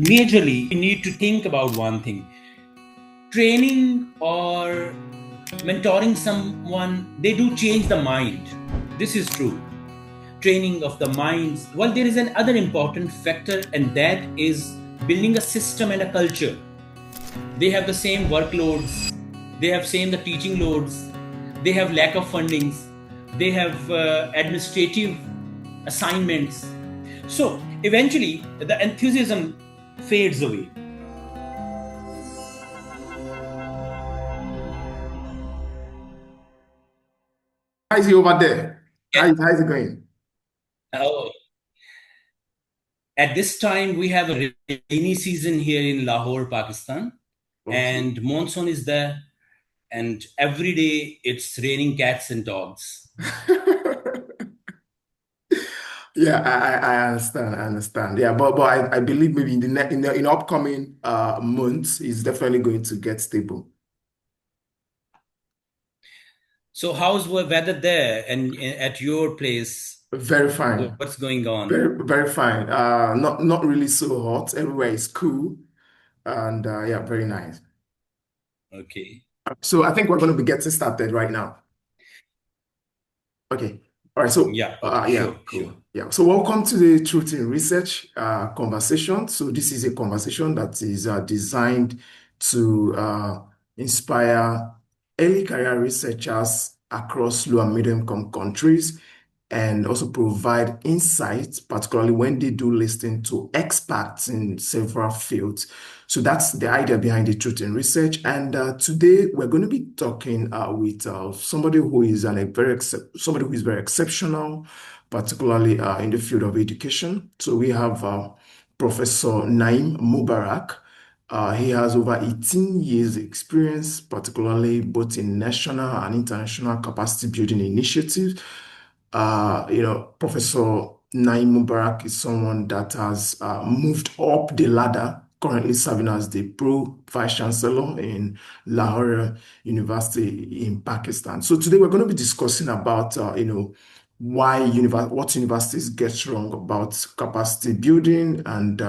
Majorly, we need to think about one thing: training or mentoring someone, they do change the mind. This is true. Training of the minds. Well, there is another important factor, and that is building a system and a culture. They have the same workloads, they have same the teaching loads, they have lack of fundings, they have administrative assignments. So eventually, the enthusiasm fades away. How's he over there? Yeah. How's it going? Oh, at this time, we have a rainy season here in Lahore, Pakistan, Okay. and monsoon is there, and every day it's raining cats and dogs. Yeah, I understand. I understand. Yeah, but I believe maybe in the in upcoming months, it's definitely going to get stable. So, how's the weather there and at your place? Very fine. What's going on? Very fine. Not really so hot. Everywhere is cool, and yeah, very nice. Okay. So I think we're going to be getting started right now. Okay. All right. So, Yeah. Okay. yeah, Sure. Sure. cool. Yeah. So, welcome to the Truth in Research conversation. So, this is a conversation that is designed to inspire early career researchers across low and middle income countries and also provide insights, particularly when they do listen to experts in several fields. So that's the idea behind the Truth in Research. And today we're going to be talking with somebody who is somebody who is very exceptional, particularly in the field of education. So we have Professor Naim Mubarak. He has over 18 years experience, particularly both in national and international capacity building initiatives. Professor Naim Mubarak is someone that has moved up the ladder, currently serving as the Pro Vice Chancellor in Lahore University in Pakistan. So today we're going to be discussing about, what universities get wrong about capacity building and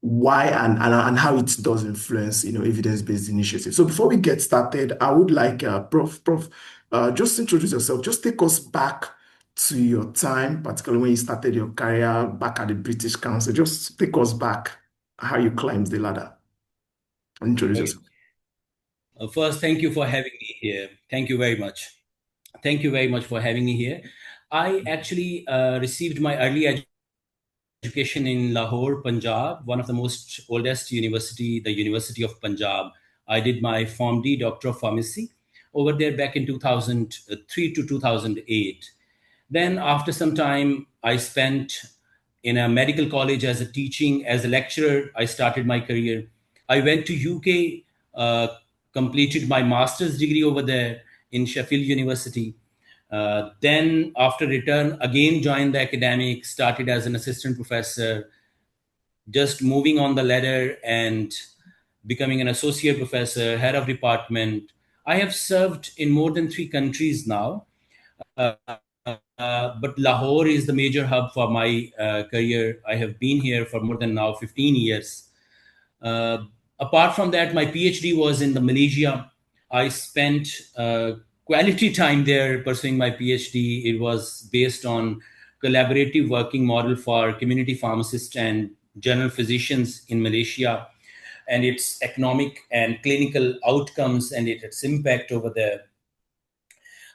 why and how it does influence, evidence-based initiatives. So before we get started, I would like Prof, just introduce yourself. Just take us back to your time, particularly when you started your career back at the British Council. Just take us back how you climbed the ladder and introduce Okay. yourself. First, thank you for having me here. Thank you very much. Thank you very much for having me here. I actually received my early education in Lahore, Punjab, one of the most oldest university, the University of Punjab. I did my Form D, Doctor of Pharmacy, over there back in 2003 to 2008. Then, after some time, I spent in a medical college as a teaching, as a lecturer. I started my career. I went to UK, completed my master's degree over there in Sheffield University. Then, after return, again joined the academic, started as an assistant professor, just moving on the ladder and becoming an associate professor, head of department. I have served in more than 3 countries now, but Lahore is the major hub for my career. I have been here for more than now 15 years. Uh, Apart from that, my PhD was in the Malaysia. I spent quality time there pursuing my PhD. It was based on collaborative working model for community pharmacists and general physicians in Malaysia, and its economic and clinical outcomes and its impact over there.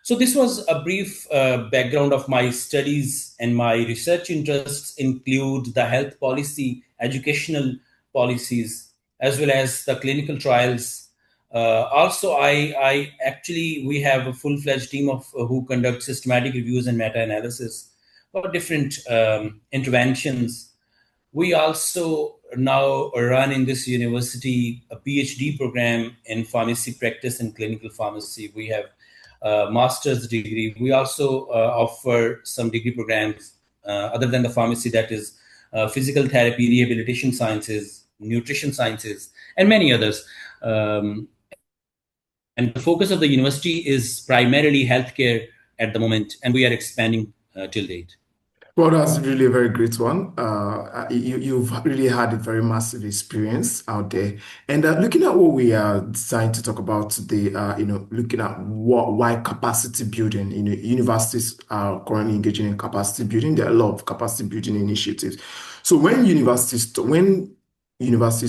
So, this was a brief background of my studies, and my research interests include the health policy, educational policies, as well as the clinical trials. Also, I actually we have a full-fledged team of who conduct systematic reviews and meta-analysis for different interventions. We also now run in this university a PhD program in pharmacy practice and clinical pharmacy. We have a master's degree. We also offer some degree programs other than the pharmacy, that is physical therapy, rehabilitation sciences, nutrition sciences, and many others. Um, and the focus of the university is primarily healthcare at the moment, and we are expanding till date. Well, that's really a very great one. You've really had a very massive experience out there. And looking at what we are designed to talk about today, looking at why capacity building, universities are currently engaging in capacity building. There are a lot of capacity building initiatives. So when universities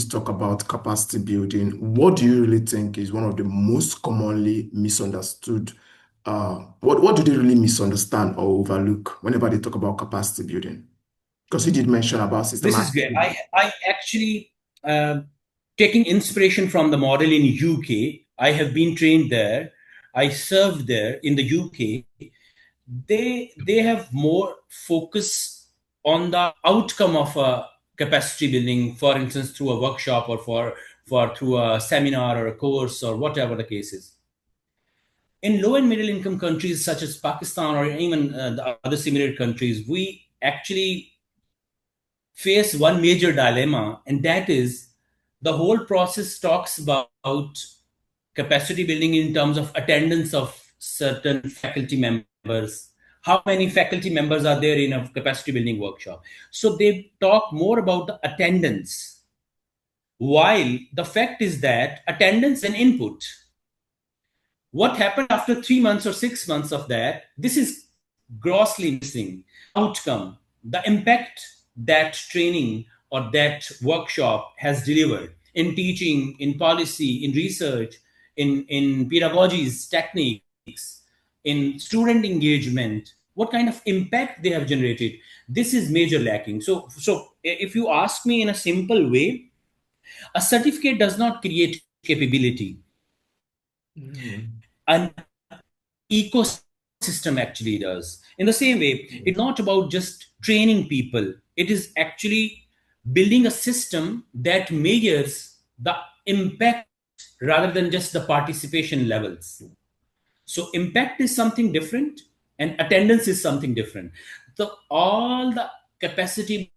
talk about capacity building, what do you really think is one of the most commonly misunderstood what do they really misunderstand or overlook whenever they talk about capacity building? Because you did mention about This is systematic great. review. I actually, taking inspiration from the model in UK, I have been trained there. I served there in the UK. They have more focus on the outcome of a capacity building, for instance, through a workshop or for through a seminar or a course or whatever the case is. In low and middle income countries such as Pakistan or even the other similar countries, we actually face one major dilemma, and that is the whole process talks about capacity building in terms of attendance of certain faculty members. How many faculty members are there in a capacity building workshop? So they talk more about the attendance, while the fact is that attendance is an input. What happened after 3 months or 6 months of that, this is grossly missing. The outcome, the impact that training or that workshop has delivered in teaching, in policy, in research, in pedagogies, techniques, in student engagement, what kind of impact they have generated. This is major lacking. So if you ask me in a simple way, a certificate does not create capability. Mm, An ecosystem actually does. In the same way, it's not about just training people, it is actually building a system that measures the impact rather than just the participation levels. So impact is something different and attendance is something different. So all the capacity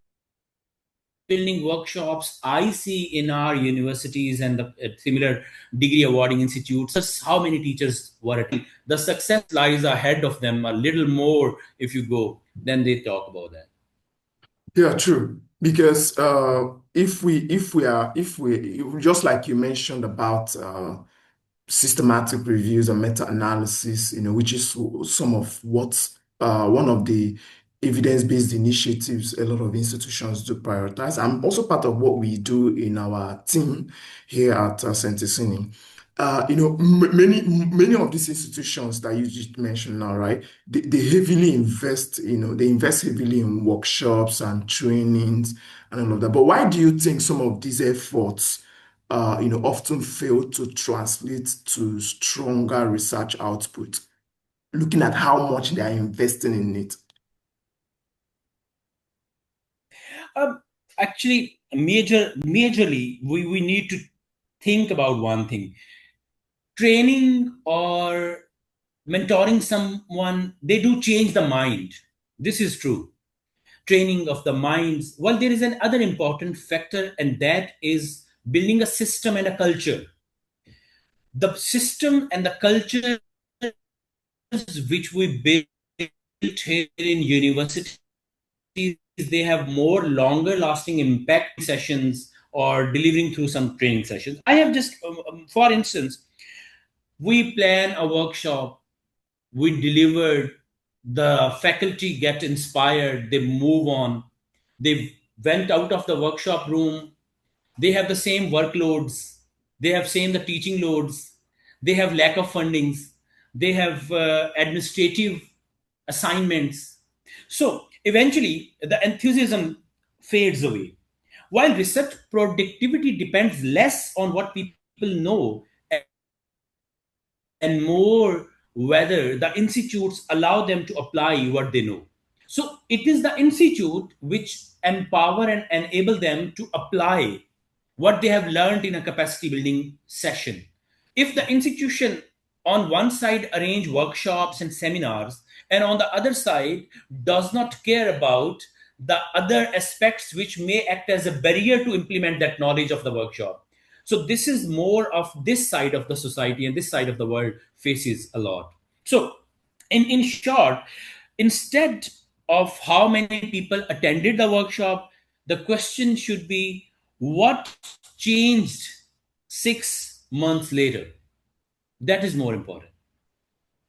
building workshops I see in our universities and the similar degree awarding institutes, how many teachers were attending. The success lies ahead of them a little more if you go, then they talk about that. yeah, true. Because if we just like you mentioned about systematic reviews and meta-analysis, which is some of what one of the evidence-based initiatives a lot of institutions do prioritize. I'm also part of what we do in our team here at St. Many of these institutions that you just mentioned now, right? They heavily invest, they invest heavily in workshops and trainings and all of that. But why do you think some of these efforts often fail to translate to stronger research output, looking at how much they are investing in it? Actually, majorly, we need to think about one thing. Training or mentoring someone, they do change the mind. This is true. Training of the minds. Well, there is another important factor, and that is building a system and a culture. The system and the cultures which we built here in universities, they have more longer lasting impact sessions or delivering through some training sessions. I have just, for instance, we plan a workshop, we delivered, the faculty get inspired, they move on, they went out of the workshop room, they have the same workloads, they have same the teaching loads, they have lack of fundings, they have administrative assignments. So eventually the enthusiasm fades away, while research productivity depends less on what people know and more whether the institutes allow them to apply what they know. So it is the institute which empower and enable them to apply what they have learned in a capacity building session. If the institution on one side arrange workshops and seminars, and on the other side does not care about the other aspects which may act as a barrier to implement that knowledge of the workshop. So this is more of this side of the society, and this side of the world faces a lot. So in short, instead of how many people attended the workshop. The question should be, what changed 6 months later? That is more important.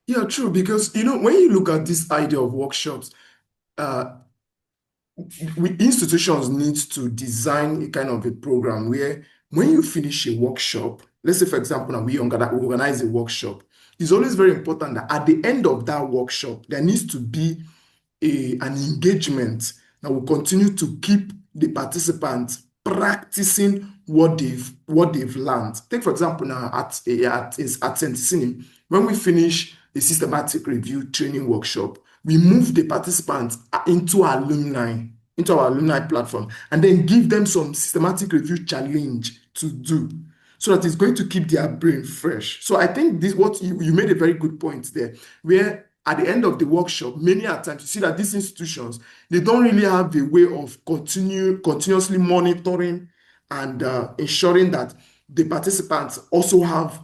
Yeah, true. Because, when you look at this idea of workshops, uh, institutions need to design a kind of a program where when you finish a workshop, let's say, for example, now we organize a workshop, it's always very important that at the end of that workshop, there needs to be an engagement that will continue to keep the participants practicing what they've learned. Take for example now at St. Cinim, when we finish a systematic review training workshop, we move the participants into our alumni platform and then give them some systematic review challenge to do so that it's going to keep their brain fresh. So I think this what you made a very good point there, where at the end of the workshop, many at times you see that these institutions they don't really have a way of continuously monitoring and ensuring that the participants also have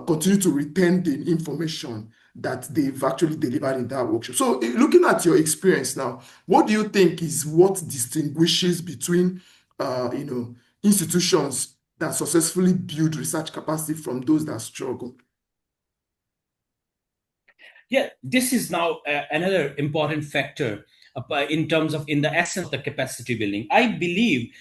continue to retain the information that they've actually delivered in that workshop. So, looking at your experience now, what do you think is what distinguishes between, institutions that successfully build research capacity from those that struggle? Yeah, this is now another important factor in terms of in the essence of the capacity building. I believe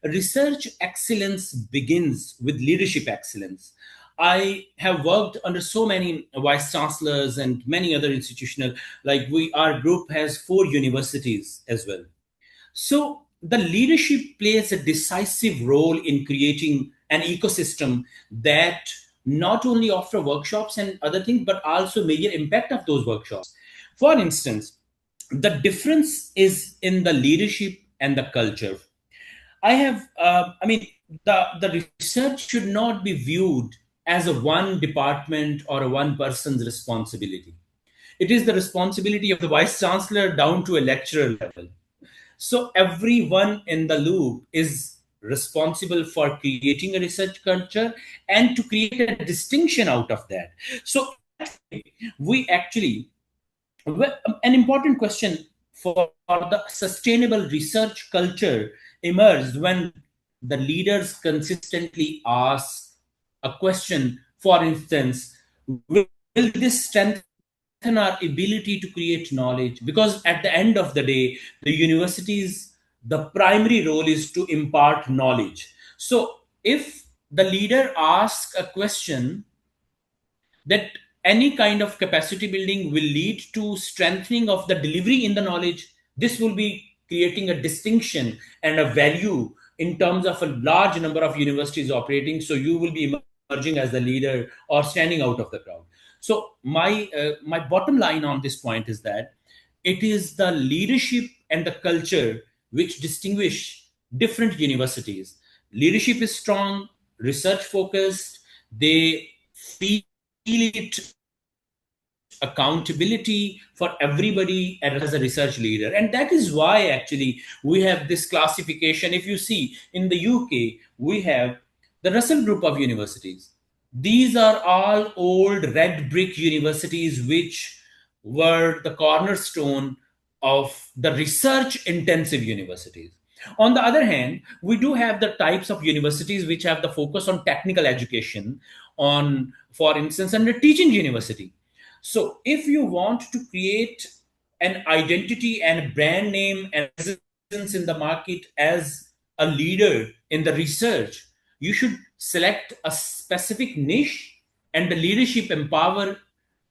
research excellence begins with leadership excellence. I have worked under so many vice chancellors and many other institutional, like our group has 4 universities as well. So the leadership plays a decisive role in creating an ecosystem that not only offer workshops and other things, but also major impact of those workshops. For instance, the difference is in the leadership and the culture. The research should not be viewed as a one department or a one person's responsibility. It is the responsibility of the vice chancellor down to a lecturer level. So everyone in the loop is responsible for creating a research culture and to create a distinction out of that. So we actually, an important question for the sustainable research culture emerged when the leaders consistently ask a question. For instance, will this strengthen our ability to create knowledge? Because at the end of the day, the universities, the primary role is to impart knowledge. So if the leader asks a question that any kind of capacity building will lead to strengthening of the delivery in the knowledge, this will be creating a distinction and a value in terms of a large number of universities operating. So you will be emerging as the leader or standing out of the crowd. So my bottom line on this point is that it is the leadership and the culture which distinguish different universities. Leadership is strong, research focused, they feel it accountability for everybody as a research leader. And that is why actually we have this classification. If you see in the UK, we have the Russell Group of universities. These are all old red brick universities which were the cornerstone of the research intensive universities. On the other hand, we do have the types of universities which have the focus on technical education, on, for instance, under teaching university. So, if you want to create an identity and brand name and presence in the market as a leader in the research, you should select a specific niche and the leadership empower,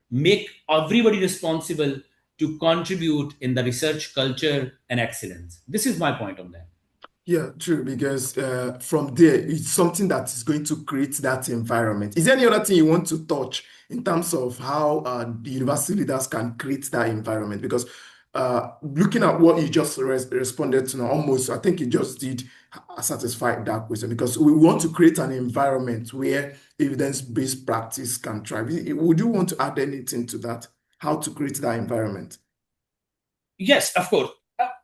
make everybody responsible to contribute in the research culture and excellence. This is my point on that. Yeah, true, because from there, it's something that is going to create that environment. Is there any other thing you want to touch in terms of how the university leaders can create that environment? Because looking at what you just responded to now, almost, I think you just did satisfy that question because we want to create an environment where evidence-based practice can thrive. Would you want to add anything to that? How to create that environment? Yes, of course.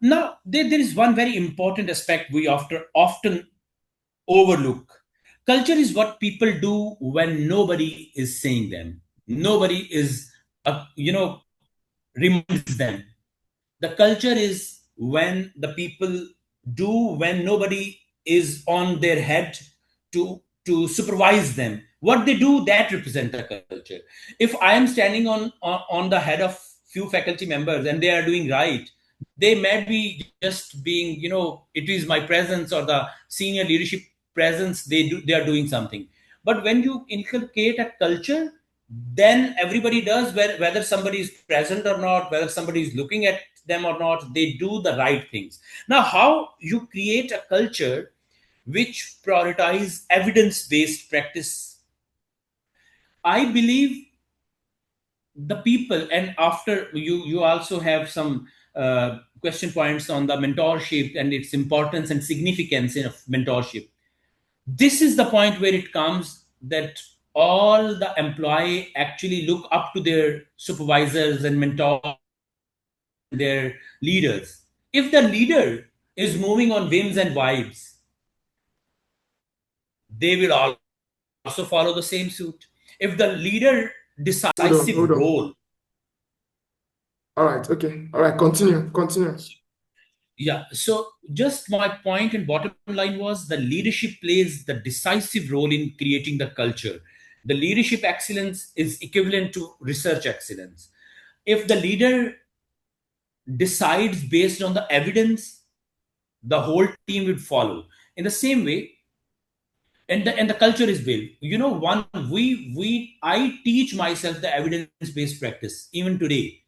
Now, there is one very important aspect we often overlook. Culture is what people do when nobody is saying them. Nobody is, reminds them. The culture is when the people do when nobody is on their head to supervise them. What they do, that represent the culture. If I am standing on the head of few faculty members and they are doing right, they might be just being, it is my presence or the senior leadership presence, they are doing something. But when you inculcate a culture, then everybody does, whether somebody is present or not, whether somebody is looking at them or not, they do the right things. Now, how you create a culture which prioritize evidence based practice? I believe the people, and after you also have some question points on the mentorship and its importance and significance in mentorship. This is the point where it comes that all the employee actually look up to their supervisors and mentors and their leaders. If the leader is moving on whims and vibes, they will also follow the same suit. If the leader decisive Hold role, on. All right. Okay. All right. Continue. Continue. yeah, so just my point and bottom line was the leadership plays the decisive role in creating the culture. The leadership excellence is equivalent to research excellence. If the leader decides based on the evidence, the whole team would follow. In the same way, and the culture is built. One we I teach myself the evidence based practice even today.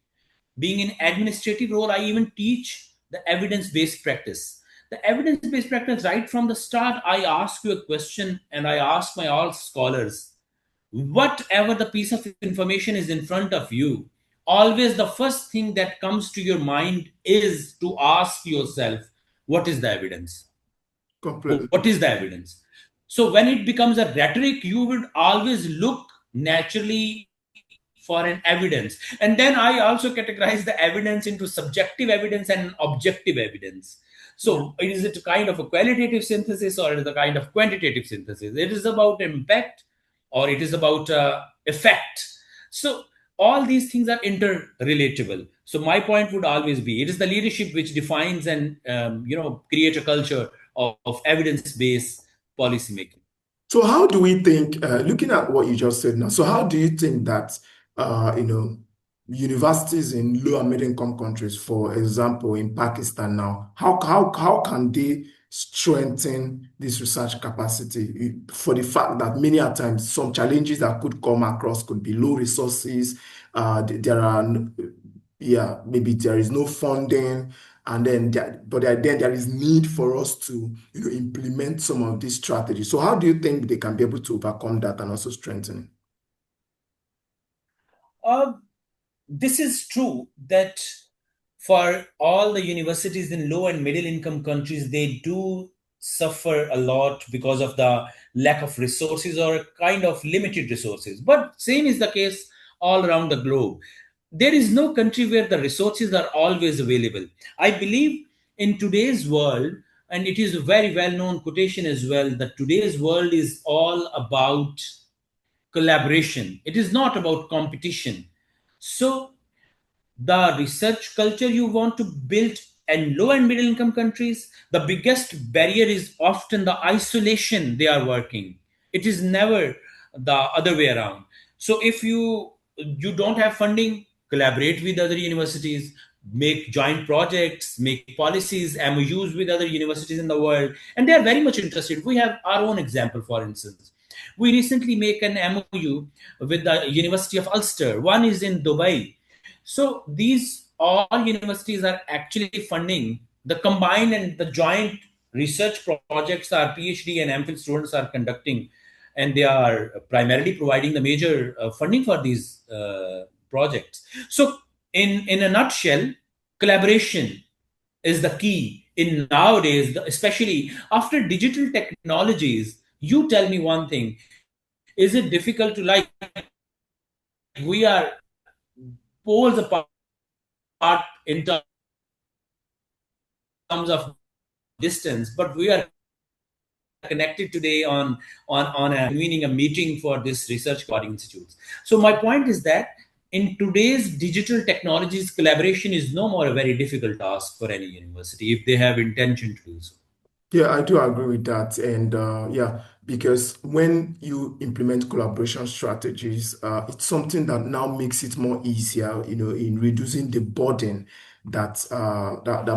Being in administrative role, I even teach the evidence based practice. The evidence based practice, right from the start, I ask you a question and I ask my all scholars, whatever the piece of information is in front of you, always the first thing that comes to your mind is to ask yourself, what is the evidence? Completely. What is the evidence? So when it becomes a rhetoric, you would always look naturally for an evidence. And then I also categorize the evidence into subjective evidence and objective evidence. So Yeah. is it a kind of a qualitative synthesis or is it a kind of quantitative synthesis? It is about impact or it is about effect. So all these things are interrelatable. So my point would always be it is the leadership which defines and create a culture of evidence based policy making. So how do we think, looking at what you just said now, so how do you think that, you know, universities in low and middle income countries, for example, in Pakistan now, how can they strengthen this research capacity for the fact that many a times some challenges that could come across could be low resources, there are, yeah, maybe there is no funding, and then then there is need for us to implement some of these strategies. So how do you think they can be able to overcome that and also strengthen it? Uh, this is true that for all the universities in low and middle income countries, they do suffer a lot because of the lack of resources or kind of limited resources. But same is the case all around the globe. There is no country where the resources are always available. I believe in today's world, and it is a very well known quotation as well, that today's world is all about collaboration. It is not about competition. So the research culture you want to build in low and middle income countries, the biggest barrier is often the isolation they are working. It is never the other way around. So if you don't have funding, collaborate with other universities, make joint projects, make policies, MOUs with other universities in the world, and they are very much interested. We have our own example, for instance. We recently make an MOU with the University of Ulster. One is in Dubai. So these all universities are actually funding the combined and the joint research projects our PhD and MPhil students are conducting, and they are primarily providing the major funding for these projects. So in a nutshell, collaboration is the key in nowadays, especially after digital technologies. You tell me one thing: is it difficult to, like, we are poles apart in terms of distance, but we are connected today on convening a meeting for this research collaborating institutes? So my point is that in today's world, in today's digital technologies, collaboration is no more a very difficult task for any university if they have intention to do so. Yeah, I do agree with that. And yeah, because when you implement collaboration strategies, it's something that now makes it more easier, in reducing the burden that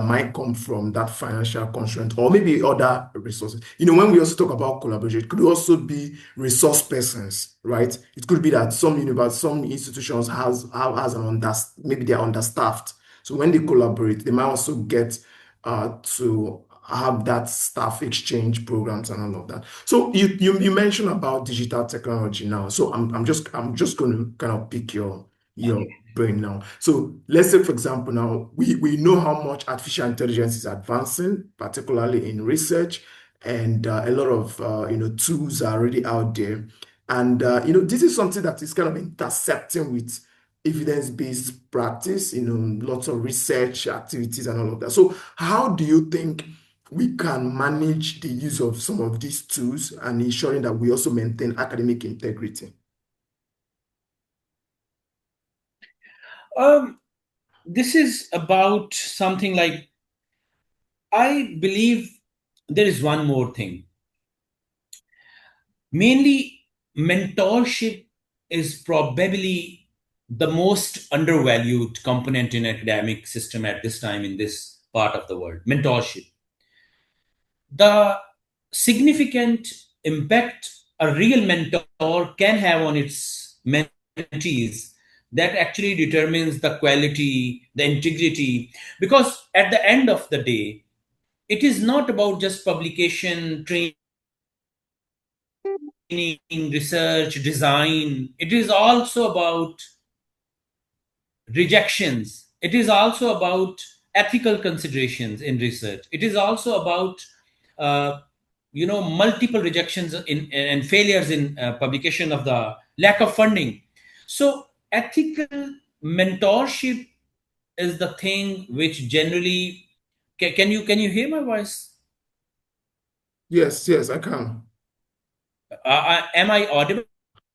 might come from that financial constraint or maybe other resources. When we also talk about collaboration, it could also be resource persons, right? It could be that some institutions has an maybe they're understaffed. So when they collaborate, they might also get to have that staff exchange programs and all of that. So you mentioned about digital technology now. So I'm just going to kind of pick your brain now. So let's say, for example, now we know how much artificial intelligence is advancing, particularly in research, and a lot of tools are already out there. And this is something that is kind of intercepting with evidence-based practice, lots of research activities and all of that. So how do you think we can manage the use of some of these tools and ensuring that we also maintain academic integrity? Um, this is about something like, I believe there is one more thing. Mainly, mentorship is probably the most undervalued component in academic system at this time in this part of the world. Mentorship, the significant impact a real mentor can have on its mentees, that actually determines the quality, the integrity. Because at the end of the day, it is not about just publication, training, research, design. It is also about rejections. It is also about ethical considerations in research. It is also about uh, multiple rejections in and failures in publication of the lack of funding. So ethical mentorship is the thing which generally, can you hear my voice? Yes, yes, I can. Am I audible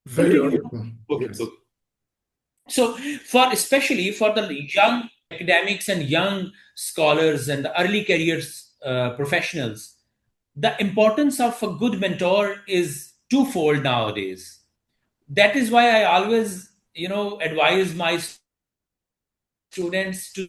Very to you? audible. Okay, Yes. okay. So, for especially for the young academics and young scholars and the early careers professionals, the importance of a good mentor is twofold nowadays. That is why I always, advise my students to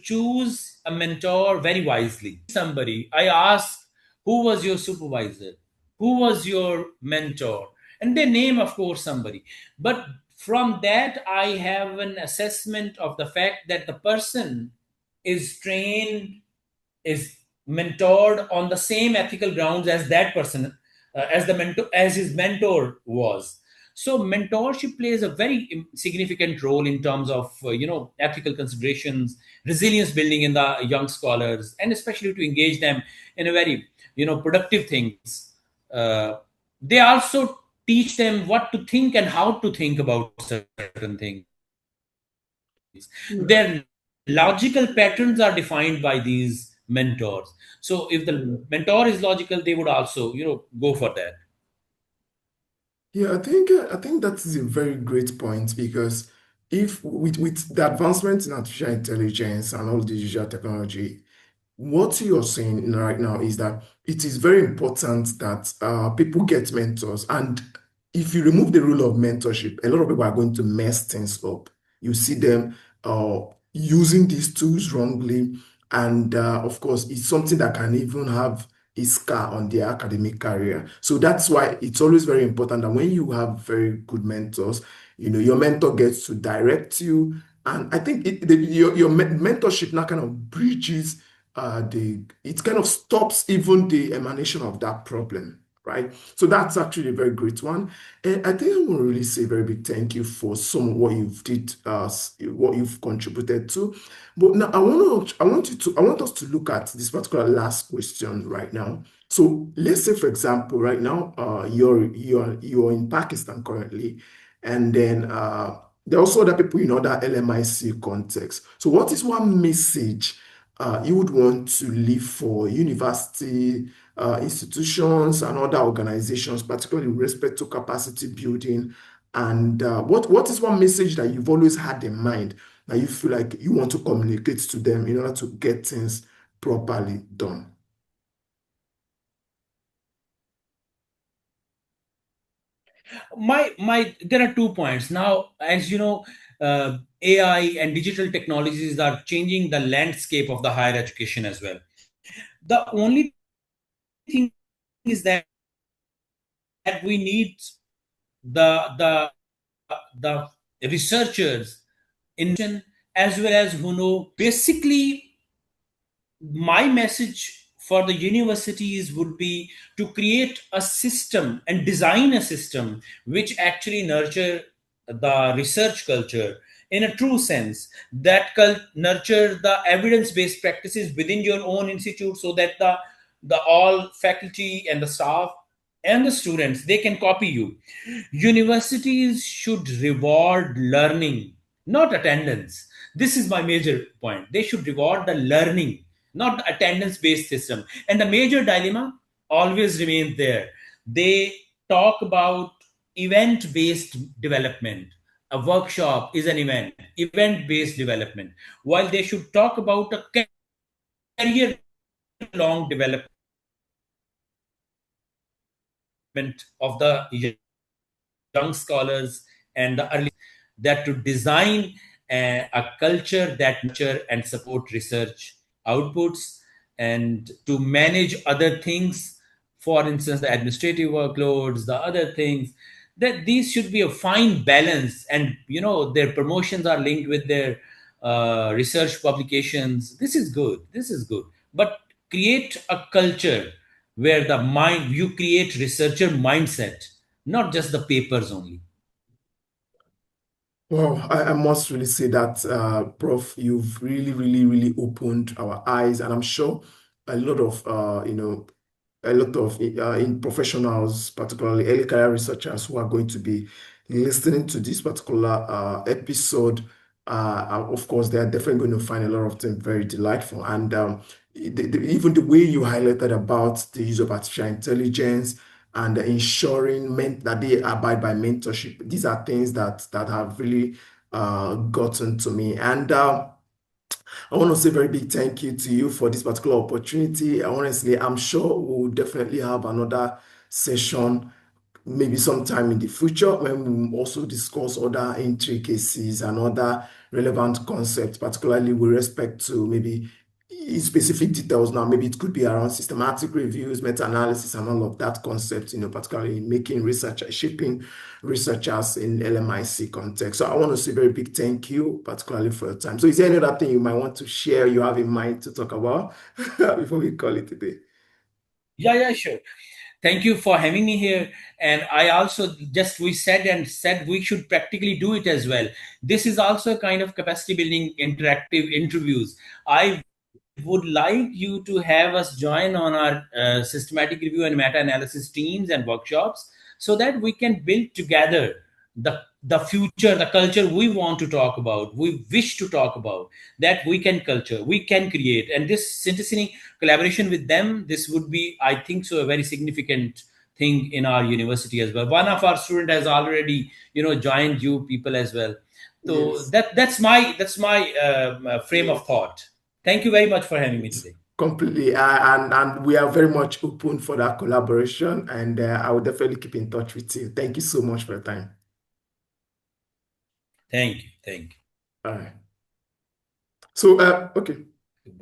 choose a mentor very wisely. Somebody, I ask, who was your supervisor? Who was your mentor? And they name, of course, somebody. But from that, I have an assessment of the fact that the person is trained, is mentored on the same ethical grounds as that person, as his mentor was. So mentorship plays a very significant role in terms of ethical considerations, resilience building in the young scholars, and especially to engage them in a very productive things. They also teach them what to think and how to think about certain things. Their logical patterns are defined by these mentors. So if the mentor is logical, they would also go for that. Yeah, I think that is a very great point because if with the advancement in artificial intelligence and all digital technology, what you're saying right now is that it is very important that people get mentors. And if you remove the role of mentorship, a lot of people are going to mess things up. You see them uh, using these tools wrongly. And of course, it's something that can even have a scar on their academic career. So that's why it's always very important that when you have very good mentors, your mentor gets to direct you. And I think your mentorship now kind of bridges it kind of stops even the emanation of that problem, right? So that's actually a very great one. And I think I want to really say a very big thank you for some of what you've did, what you've contributed to. But now I want us to look at this particular last question right now. So let's say, for example, right now, you're in Pakistan currently, and then there are also other people in other LMIC contexts. So what is one message you would want to leave for university institutions and other organizations, particularly with respect to capacity building And what is one message that you've always had in mind that you feel like you want to communicate to them in order to get things properly done? My there are 2 points now. As you know, AI and digital technologies are changing the landscape of the higher education as well. The only thing is that we need the the researchers in as well as who know basically. My message for the universities would be to create a system and design a system which actually nurture the research culture in a true sense, that nurture the evidence based practices within your own institute, so that the all faculty and the staff and the students, they can copy you. Universities should reward learning, not attendance. This is my major point. They should reward the learning, not the attendance based system. And the major dilemma always remains there. They talk about event based development. A workshop is an event based development, while they should talk about a career long development of the young scholars and the early, that to design a culture that nurture and support research outputs, and to manage other things, for instance the administrative workloads, the other things, that these should be a fine balance. And their promotions are linked with their research publications. This is good, this is good, but create a culture where the mind, you create researcher mindset, not just the papers only. Well, I must really say that, Prof, you've really, really, really opened our eyes, and I'm sure a lot of, a lot of in professionals, particularly early career researchers, who are going to be listening to this particular episode, of course, they are definitely going to find a lot of them very delightful. And even the way you highlighted about the use of artificial intelligence and ensuring that they abide by mentorship, these are things that have really gotten to me. And I want to say a very big thank you to you for this particular opportunity. Honestly, I'm sure we'll definitely have another session maybe sometime in the future when we also discuss other intricacies and other relevant concepts, particularly with respect to maybe specific details. Now, maybe it could be around systematic reviews, meta-analysis, and all of that concept, particularly in making research, shaping researchers in LMIC context. So I want to say a very big thank you, particularly for your time. So is there any other thing you might want to share, you have in mind to talk about before we call it a day? Yeah, yeah, sure. Thank you for having me here. And I also just we said we should practically do it as well. This is also a kind of capacity building interactive interviews. I would like you to have us join on our systematic review and meta analysis teams and workshops, so that we can build together the future, the culture we want to talk about, we wish to talk about, that we can culture, we can create. And this synthesizing collaboration with them, this would be, I think so, a very significant thing in our university as well. One of our student has already joined you people as well. So Yes. that's my frame of thought. Thank you very much for having me It's today. completely, and we are very much open for that collaboration, and I will definitely keep in touch with you. Thank you so much for your time. Thank you. Thank All right. So, okay. you.